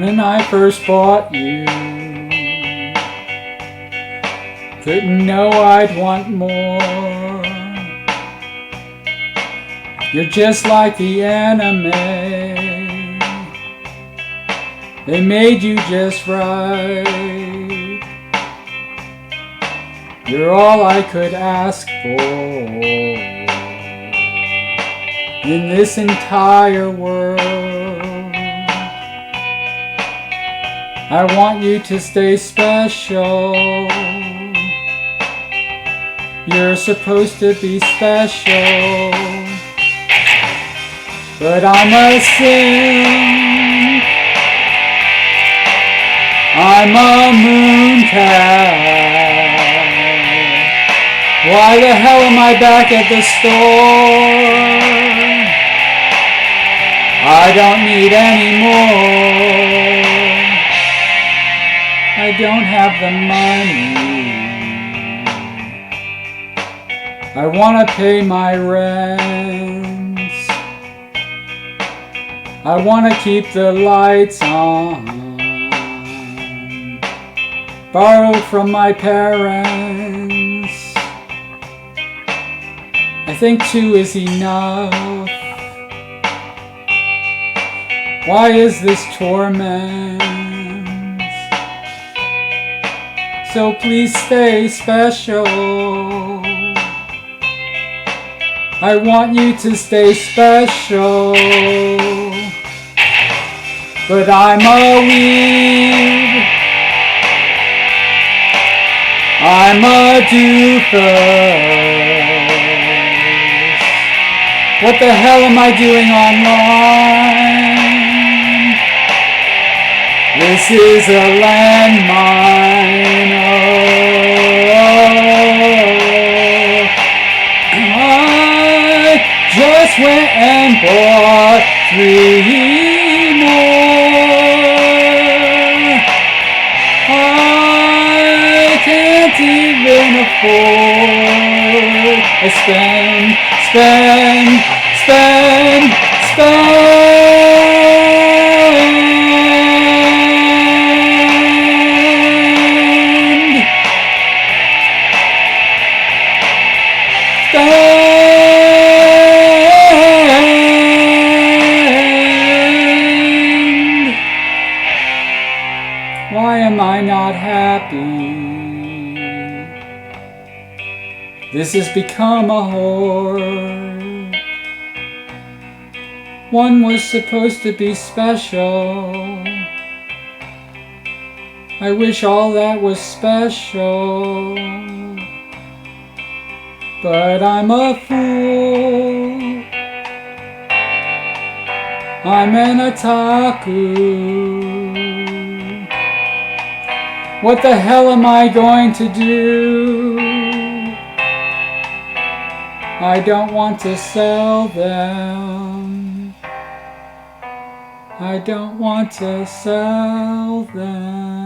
when I first bought you. Couldn't know I'd want more. You're just like the anime. They made you just right. You're all I could ask for in this entire world. I want you to stay special. You're supposed to be special, but I'm a simp. I'm a moon cat. Why the hell am I back at the store? I don't need any more. I don't have the money. I want to pay my rents. I want to keep the lights on. Borrowed from my parents. I think 2 is enough. Why is this torment? So please stay special. I want you to stay special. But I'm a weird. I'm a doofus. What the hell am I doing online? This is a landmine. I just went and bought 3 more. I can't even afford. I spend. Why am I not happy? This has become a horde. One was supposed to be special. I wish all that was special. But I'm a fool. I'm an otaku. What the hell am I going to do? I don't want to sell them. I don't want to sell them.